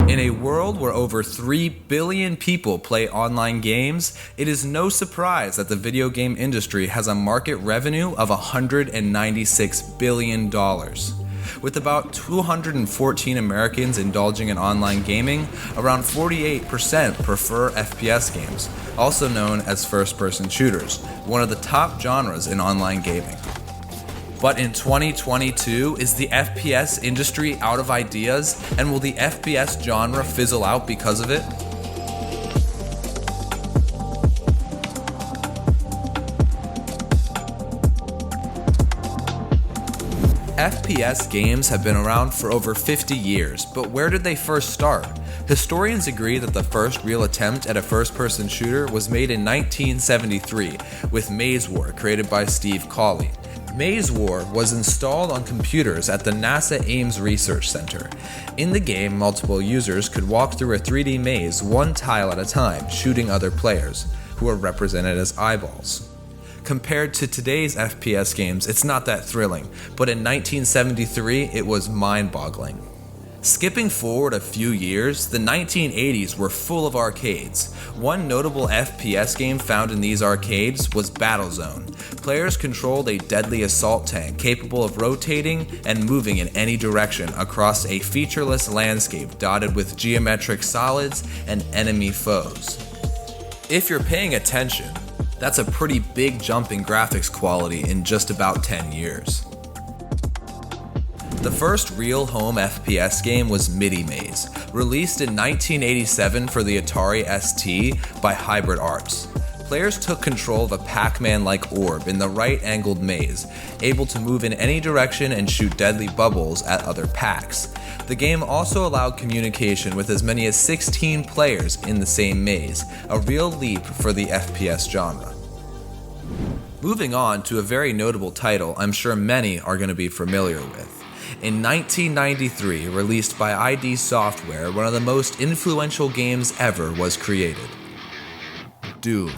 In a world where over 3 billion people play online games, it is no surprise that the video game industry has a market revenue of $196 billion. With about 214 Americans indulging in online gaming, around 48% prefer FPS games, also known as first-person shooters, one of the top genres in online gaming. But in 2022, is the FPS industry out of ideas, and will the FPS genre fizzle out because of it? FPS games have been around for over 50 years, but where did they first start? Historians agree that the first real attempt at a first-person shooter was made in 1973 with Maze War, created by Steve Cawley. Maze War was installed on computers at the NASA Ames Research Center. In the game, multiple users could walk through a 3D maze one tile at a time, shooting other players, who are represented as eyeballs. Compared to today's FPS games, it's not that thrilling, but in 1973, it was mind-boggling. Skipping forward a few years, the 1980s were full of arcades. One notable FPS game found in these arcades was Battlezone. Players controlled a deadly assault tank capable of rotating and moving in any direction across a featureless landscape dotted with geometric solids and enemy foes. If you're paying attention, that's a pretty big jump in graphics quality in just about 10 years. The first real home FPS game was Midi Maze, released in 1987 for the Atari ST by Hybrid Arts. Players took control of a Pac-Man-like orb in the right-angled maze, able to move in any direction and shoot deadly bubbles at other packs. The game also allowed communication with as many as 16 players in the same maze, a real leap for the FPS genre. Moving on to a very notable title I'm sure many are going to be familiar with. In 1993, released by ID Software, one of the most influential games ever was created: Doom.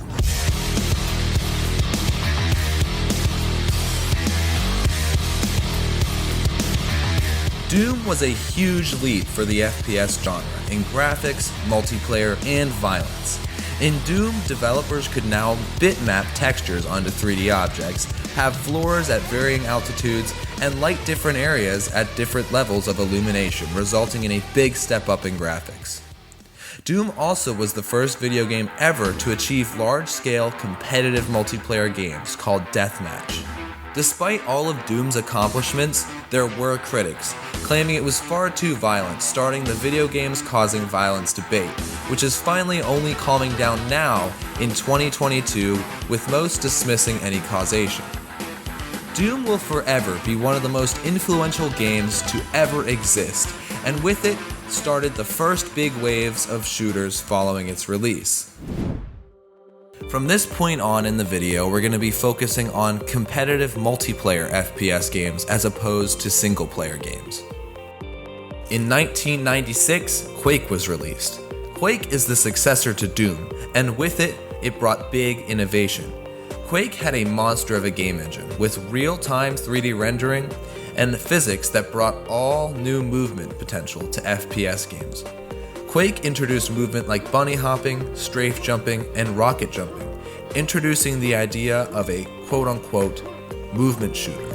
Doom was a huge leap for the FPS genre in graphics, multiplayer, and violence. In Doom, developers could now bitmap textures onto 3D objects, have floors at varying altitudes, and light different areas at different levels of illumination, resulting in a big step up in graphics. Doom also was the first video game ever to achieve large-scale competitive multiplayer games called Deathmatch. Despite all of Doom's accomplishments, there were critics, claiming it was far too violent, starting the video games causing violence debate, which is finally only calming down now in 2022, with most dismissing any causation. Doom will forever be one of the most influential games to ever exist, and with it started the first big waves of shooters following its release. From this point on in the video, we're going to be focusing on competitive multiplayer FPS games as opposed to single-player games. In 1996, Quake was released. Quake is the successor to Doom, and with it, it brought big innovation. Quake had a monster of a game engine with real-time 3D rendering and physics that brought all new movement potential to FPS games. Quake introduced movement like bunny hopping, strafe jumping, and rocket jumping, introducing the idea of a quote-unquote movement shooter.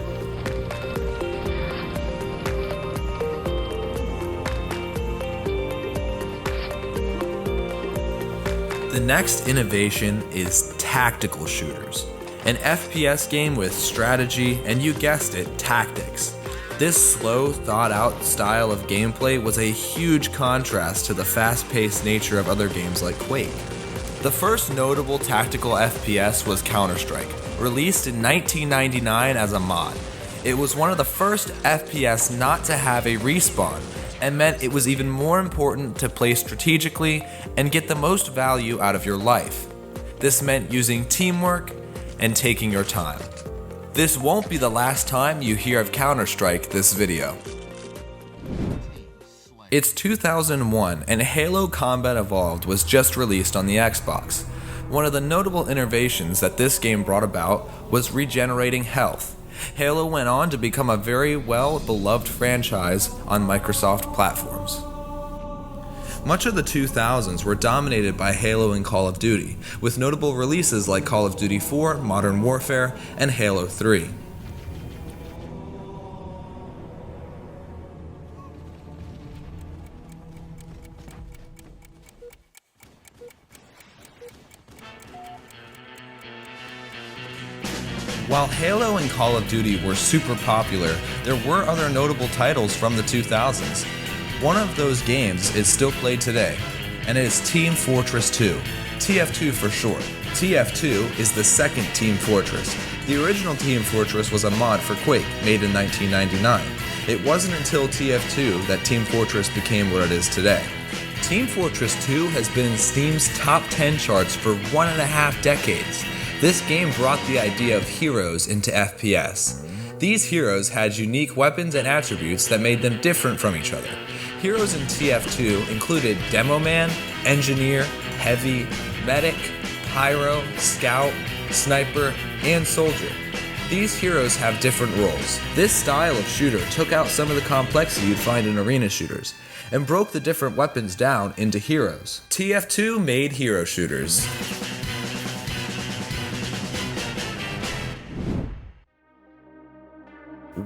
The next innovation is tactical shooters, an FPS game with strategy and, you guessed it, tactics. This slow, thought-out style of gameplay was a huge contrast to the fast-paced nature of other games like Quake. The first notable tactical FPS was Counter-Strike, released in 1999 as a mod. It was one of the first FPS not to have a respawn, and meant it was even more important to play strategically and get the most value out of your life. This meant using teamwork and taking your time. This won't be the last time you hear of Counter-Strike this video. It's 2001 and Halo Combat Evolved was just released on the Xbox. One of the notable innovations that this game brought about was regenerating health. Halo went on to become a very well-beloved franchise on Microsoft platforms. Much of the 2000s were dominated by Halo and Call of Duty, with notable releases like Call of Duty 4, Modern Warfare, and Halo 3. While Halo and Call of Duty were super popular, there were other notable titles from the 2000s. One of those games is still played today, and it is Team Fortress 2, TF2 for short. TF2 is the second Team Fortress. The original Team Fortress was a mod for Quake, made in 1999. It wasn't until TF2 that Team Fortress became what it is today. Team Fortress 2 has been in Steam's top 10 charts for 1.5 decades. This game brought the idea of heroes into FPS. These heroes had unique weapons and attributes that made them different from each other. Heroes in TF2 included Demo Man, Engineer, Heavy, Medic, Pyro, Scout, Sniper, and Soldier. These heroes have different roles. This style of shooter took out some of the complexity you'd find in arena shooters, and broke the different weapons down into heroes. TF2 made hero shooters.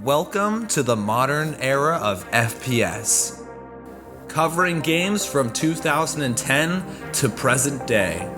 Welcome to the modern era of FPS, covering games from 2010 to present day.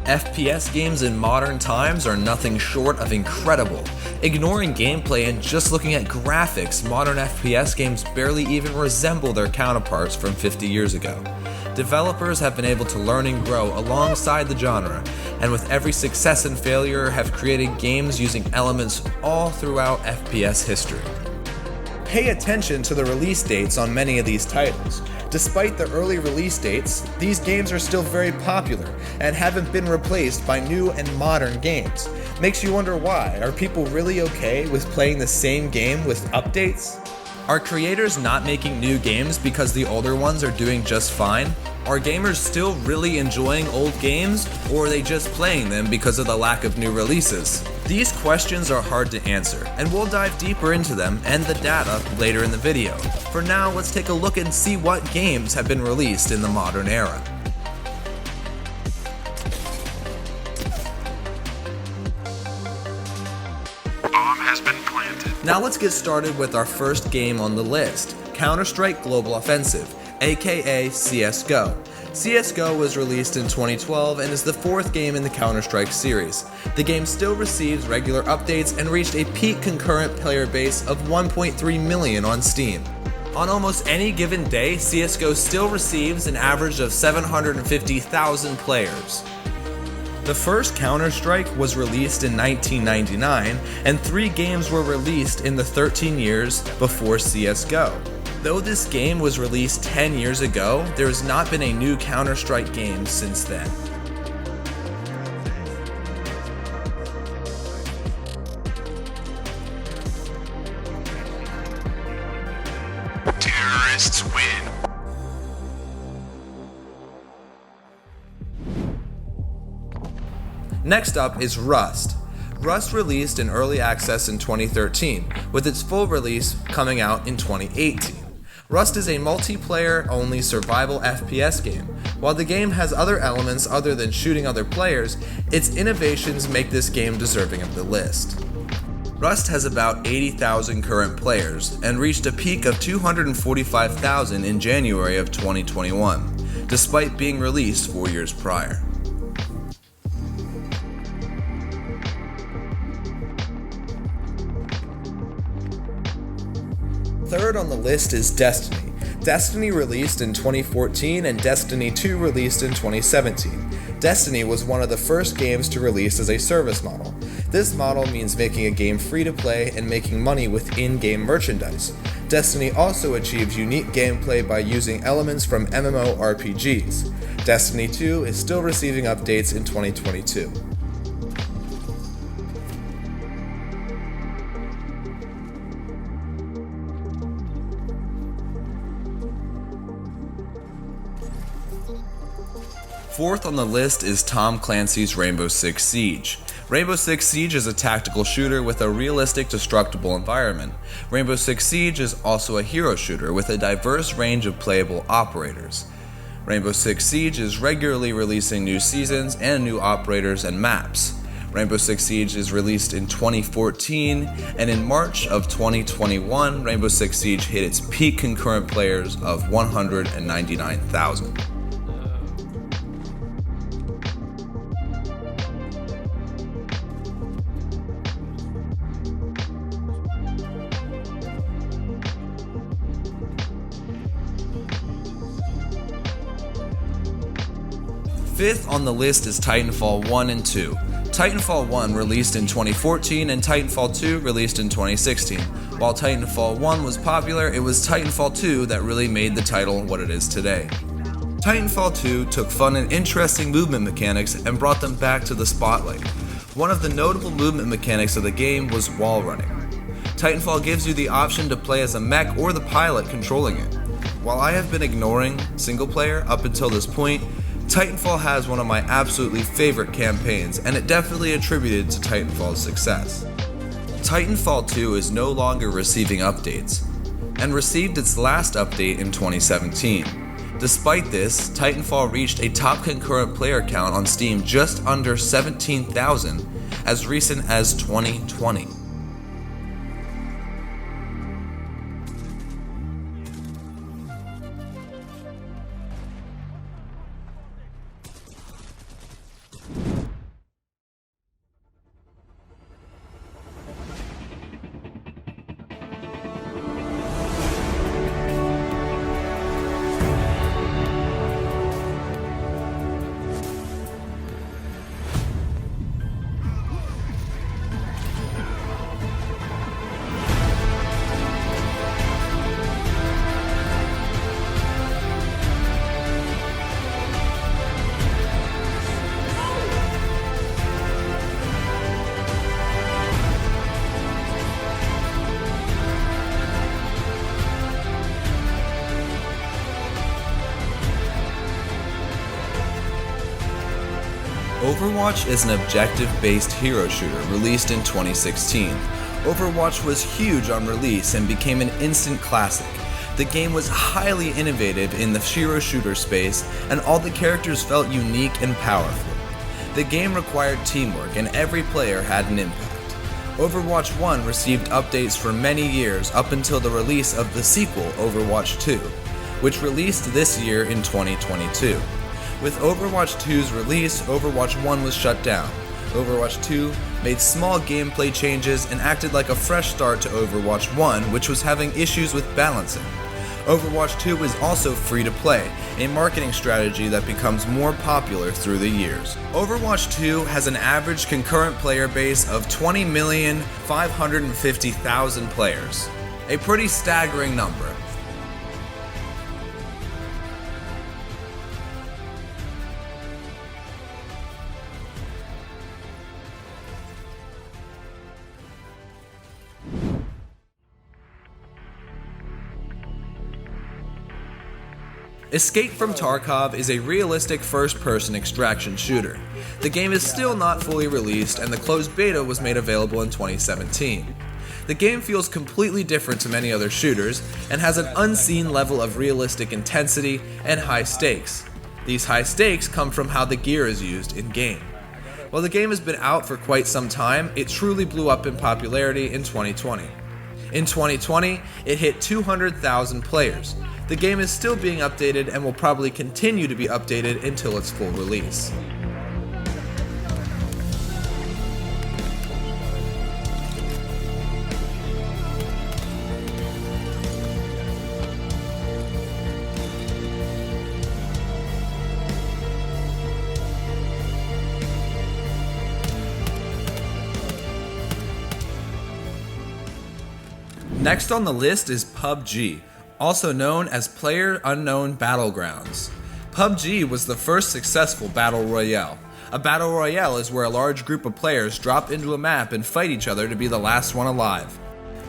FPS games in modern times are nothing short of incredible. Ignoring gameplay and just looking at graphics, modern FPS games barely even resemble their counterparts from 50 years ago. Developers have been able to learn and grow alongside the genre, and with every success and failure have created games using elements all throughout FPS history. Pay attention to the release dates on many of these titles. Despite the early release dates, these games are still very popular and haven't been replaced by new and modern games. Makes you wonder why. Are people really okay with playing the same game with updates? Are creators not making new games because the older ones are doing just fine? Are gamers still really enjoying old games, or are they just playing them because of the lack of new releases? These questions are hard to answer, and we'll dive deeper into them and the data later in the video. For now, let's take a look and see what games have been released in the modern era. Bomb has been planted. Now let's get started with our first game on the list, Counter-Strike Global Offensive, aka CSGO. CSGO was released in 2012 and is the fourth game in the Counter-Strike series. The game still receives regular updates and reached a peak concurrent player base of 1.3 million on Steam. On almost any given day, CSGO still receives an average of 750,000 players. The first Counter-Strike was released in 1999, and 3 games were released in the 13 years before CSGO. Though this game was released 10 years ago, there has not been a new Counter-Strike game since then. Terrorists win. Next up is Rust. Rust released in early access in 2013, with its full release coming out in 2018. Rust is a multiplayer-only survival FPS game. While the game has other elements other than shooting other players, its innovations make this game deserving of the list. Rust has about 80,000 current players and reached a peak of 245,000 in January of 2021, despite being released 4 years prior. Third on the list is Destiny. Destiny released in 2014 and Destiny 2 released in 2017. Destiny was one of the first games to release as a service model. This model means making a game free to play and making money with in-game merchandise. Destiny also achieves unique gameplay by using elements from MMORPGs. Destiny 2 is still receiving updates in 2022. Fourth on the list is Tom Clancy's Rainbow Six Siege. Rainbow Six Siege is a tactical shooter with a realistic, destructible environment. Rainbow Six Siege is also a hero shooter with a diverse range of playable operators. Rainbow Six Siege is regularly releasing new seasons and new operators and maps. Rainbow Six Siege is released in 2014, and in March of 2021, Rainbow Six Siege hit its peak concurrent players of 199,000. Fifth on the list is Titanfall 1 and 2. Titanfall 1 released in 2014 and Titanfall 2 released in 2016. While Titanfall 1 was popular, it was Titanfall 2 that really made the title what it is today. Titanfall 2 took fun and interesting movement mechanics and brought them back to the spotlight. One of the notable movement mechanics of the game was wall running. Titanfall gives you the option to play as a mech or the pilot controlling it. While I have been ignoring single player up until this point, Titanfall has one of my absolutely favorite campaigns, and it definitely attributed to Titanfall's success. Titanfall 2 is no longer receiving updates, and received its last update in 2017. Despite this, Titanfall reached a top concurrent player count on Steam just under 17,000 as recent as 2020. Overwatch is an objective-based hero shooter released in 2016. Overwatch was huge on release and became an instant classic. The game was highly innovative in the hero shooter space, and all the characters felt unique and powerful. The game required teamwork, and every player had an impact. Overwatch 1 received updates for many years up until the release of the sequel, Overwatch 2, which released this year in 2022. With Overwatch 2's release, Overwatch 1 was shut down. Overwatch 2 made small gameplay changes and acted like a fresh start to Overwatch 1, which was having issues with balancing. Overwatch 2 is also free to play, a marketing strategy that becomes more popular through the years. Overwatch 2 has an average concurrent player base of 20,550,000 players. A pretty staggering number. Escape from Tarkov is a realistic first-person extraction shooter. The game is still not fully released, and the closed beta was made available in 2017. The game feels completely different to many other shooters, and has an unseen level of realistic intensity and high stakes. These high stakes come from how the gear is used in-game. While the game has been out for quite some time, it truly blew up in popularity in 2020. In 2020, it hit 200,000 players. The game is still being updated and will probably continue to be updated until its full release. Next on the list is PUBG, also known as PlayerUnknown Battlegrounds. PUBG was the first successful battle royale. A battle royale is where a large group of players drop into a map and fight each other to be the last one alive.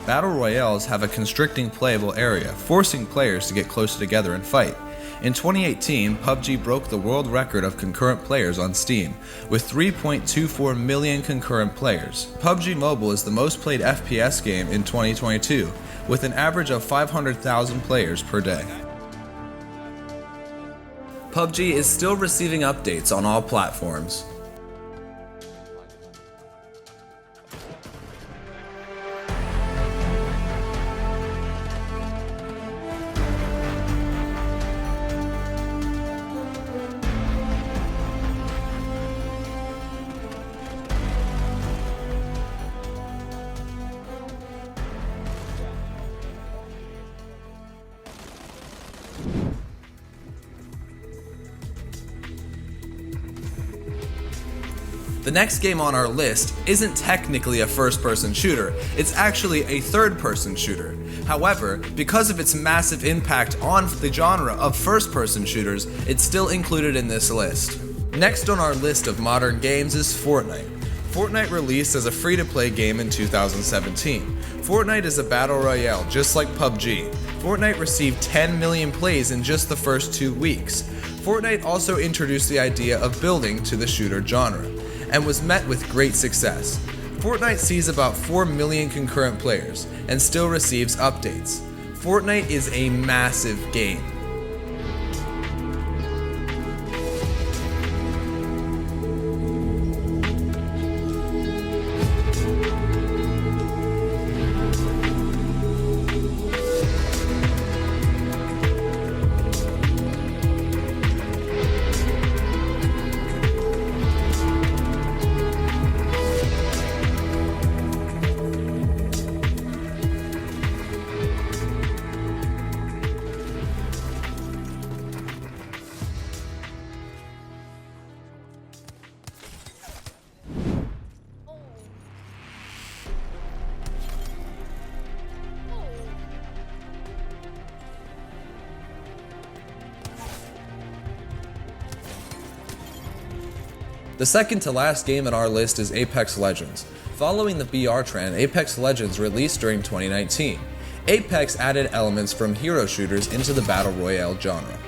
Battle royales have a constricting playable area, forcing players to get closer together and fight. In 2018, PUBG broke the world record of concurrent players on Steam, with 3.24 million concurrent players. PUBG Mobile is the most played FPS game in 2022, with an average of 500,000 players per day. PUBG is still receiving updates on all platforms. The next game on our list isn't technically a first-person shooter, it's actually a third-person shooter. However, because of its massive impact on the genre of first-person shooters, it's still included in this list. Next on our list of modern games is Fortnite. Fortnite released as a free-to-play game in 2017. Fortnite is a battle royale just like PUBG. Fortnite received 10 million plays in just the first 2 weeks. Fortnite also introduced the idea of building to the shooter genre, and was met with great success. Fortnite sees about 4 million concurrent players, and still receives updates. Fortnite is a massive game. The second to last game on our list is Apex Legends. Following the BR trend, Apex Legends released during 2019. Apex added elements from hero shooters into the battle royale genre.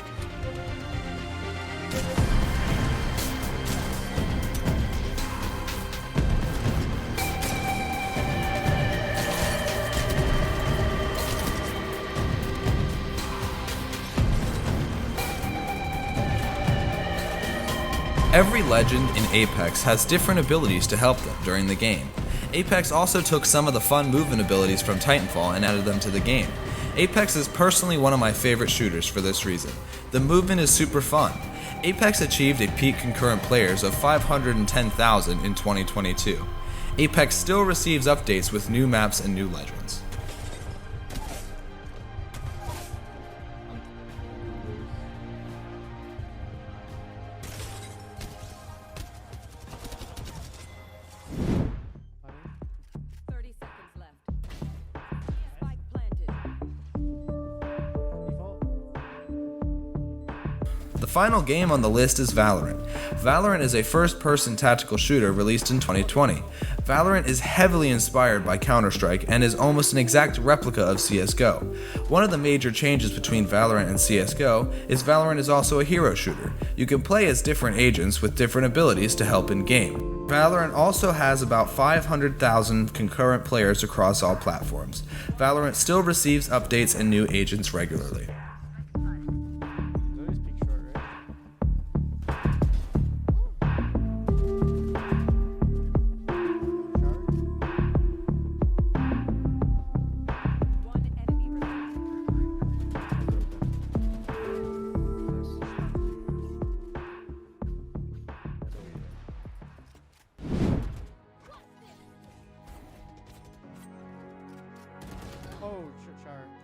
Every legend in Apex has different abilities to help them during the game. Apex also took some of the fun movement abilities from Titanfall and added them to the game. Apex is personally one of my favorite shooters for this reason. The movement is super fun. Apex achieved a peak concurrent players of 510,000 in 2022. Apex still receives updates with new maps and new legends. The final game on the list is Valorant. Valorant is a first-person tactical shooter released in 2020. Valorant is heavily inspired by Counter-Strike and is almost an exact replica of CSGO. One of the major changes between Valorant and CSGO is Valorant is also a hero shooter. You can play as different agents with different abilities to help in-game. Valorant also has about 500,000 concurrent players across all platforms. Valorant still receives updates and new agents regularly.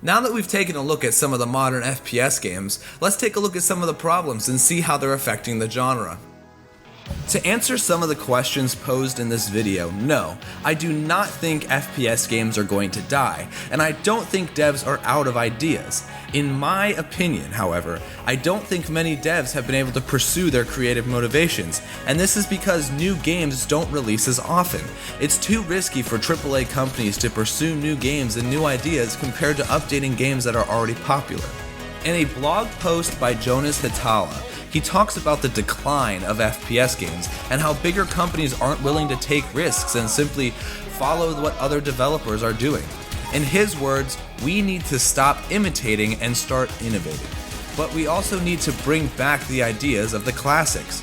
Now that we've taken a look at some of the modern FPS games, let's take a look at some of the problems and see how they're affecting the genre. To answer some of the questions posed in this video, no, I do not think FPS games are going to die, and I don't think devs are out of ideas. In my opinion, however, I don't think many devs have been able to pursue their creative motivations, and this is because new games don't release as often. It's too risky for AAA companies to pursue new games and new ideas compared to updating games that are already popular. In a blog post by Jonas Hitala, he talks about the decline of FPS games and how bigger companies aren't willing to take risks and simply follow what other developers are doing. In his words, we need to stop imitating and start innovating. But we also need to bring back the ideas of the classics.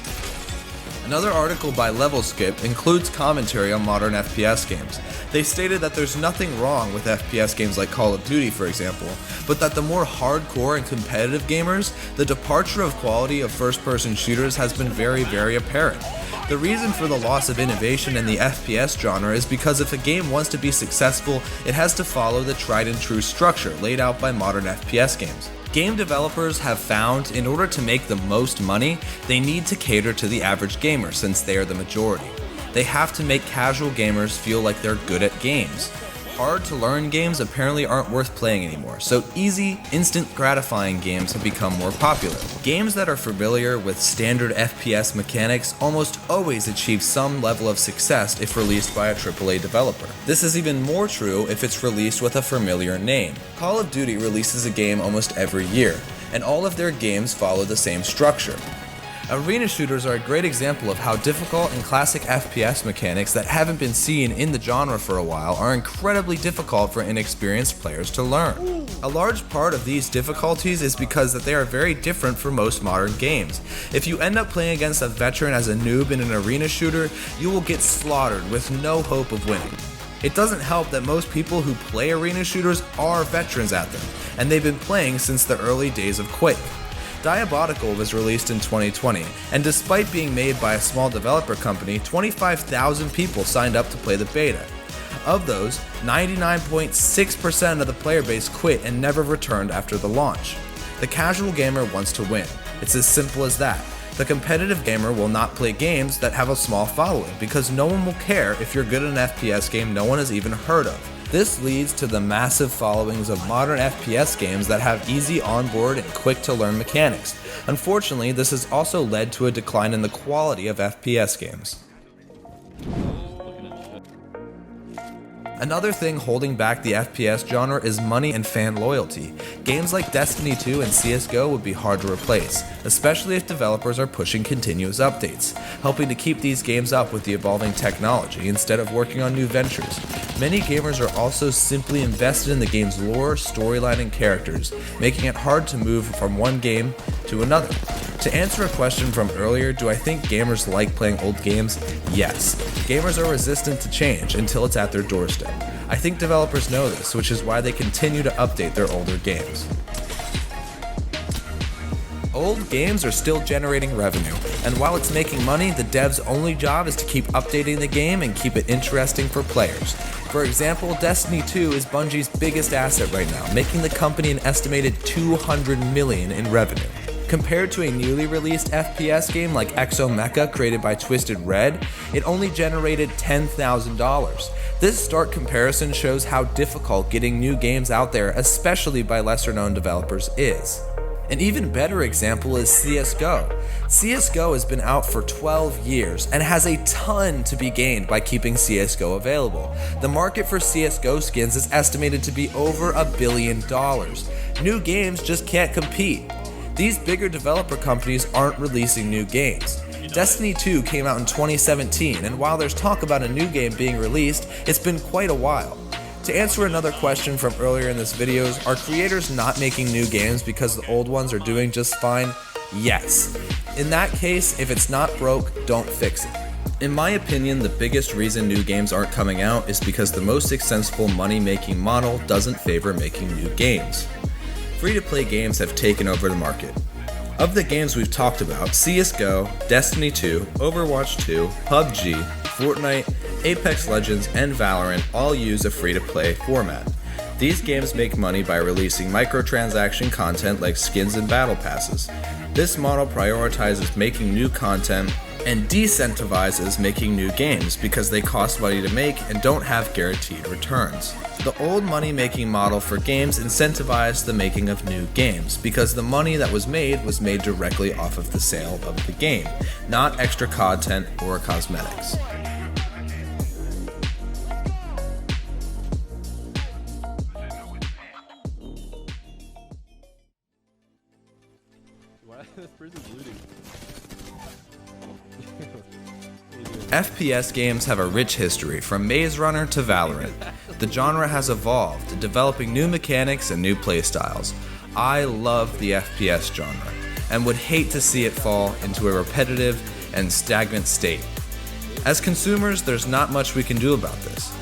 Another article by LevelSkip includes commentary on modern FPS games. They stated that there's nothing wrong with FPS games like Call of Duty, for example, but that the more hardcore and competitive gamers, the departure of quality of first-person shooters has been very, very apparent. The reason for the loss of innovation in the FPS genre is because if a game wants to be successful, it has to follow the tried and true structure laid out by modern FPS games. Game developers have found in order to make the most money, they need to cater to the average gamer since they are the majority. They have to make casual gamers feel like they're good at games. Hard to learn games apparently aren't worth playing anymore, so easy, instant gratifying games have become more popular. Games that are familiar with standard FPS mechanics almost always achieve some level of success if released by a AAA developer. This is even more true if it's released with a familiar name. Call of Duty releases a game almost every year, and all of their games follow the same structure. Arena shooters are a great example of how difficult and classic FPS mechanics that haven't been seen in the genre for a while are incredibly difficult for inexperienced players to learn. A large part of these difficulties is because that they are very different for most modern games. If you end up playing against a veteran as a noob in an arena shooter, you will get slaughtered with no hope of winning. It doesn't help that most people who play arena shooters are veterans at them, and they've been playing since the early days of Quake. Diabolical was released in 2020, and despite being made by a small developer company, 25,000 people signed up to play the beta. Of those, 99.6% of the player base quit and never returned after the launch. The casual gamer wants to win. It's as simple as that. The competitive gamer will not play games that have a small following because no one will care if you're good at an FPS game no one has even heard of. This leads to the massive followings of modern FPS games that have easy onboard and quick to learn mechanics. Unfortunately, this has also led to a decline in the quality of FPS games. Another thing holding back the FPS genre is money and fan loyalty. Games like Destiny 2 and CSGO would be hard to replace, especially if developers are pushing continuous updates, helping to keep these games up with the evolving technology instead of working on new ventures. Many gamers are also simply invested in the game's lore, storyline, and characters, making it hard to move from one game to another. To answer a question from earlier, do I think gamers like playing old games? Yes. Gamers are resistant to change until it's at their doorstep. I think developers know this, which is why they continue to update their older games. Old games are still generating revenue, and while it's making money, the dev's only job is to keep updating the game and keep it interesting for players. For example, Destiny 2 is Bungie's biggest asset right now, making the company an estimated $200 million in revenue. Compared to a newly released FPS game like Exomecha created by Twisted Red, it only generated $10,000. This stark comparison shows how difficult getting new games out there, especially by lesser-known developers, is. An even better example is CSGO. CSGO has been out for 12 years and has a ton to be gained by keeping CSGO available. The market for CSGO skins is estimated to be over $1 billion. New games just can't compete. These bigger developer companies aren't releasing new games. Destiny 2 came out in 2017, and while there's talk about a new game being released, it's been quite a while. To answer another question from earlier in this video, are creators not making new games because the old ones are doing just fine? Yes. In that case, if it's not broke, don't fix it. In my opinion, the biggest reason new games aren't coming out is because the most successful money-making model doesn't favor making new games. Free-to-play games have taken over the market. Of the games we've talked about, CSGO, Destiny 2, Overwatch 2, PUBG, Fortnite, Apex Legends, and Valorant all use a free-to-play format. These games make money by releasing microtransaction content like skins and battle passes. This model prioritizes making new content and decentivizes making new games because they cost money to make and don't have guaranteed returns. The old money-making model for games incentivized the making of new games because the money that was made directly off of the sale of the game, not extra content or cosmetics. FPS games have a rich history, from Maze Runner to Valorant. The genre has evolved, developing new mechanics and new playstyles. I love the FPS genre, and would hate to see it fall into a repetitive and stagnant state. As consumers, there's not much we can do about this.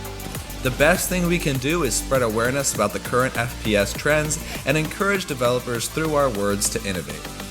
The best thing we can do is spread awareness about the current FPS trends and encourage developers through our words to innovate.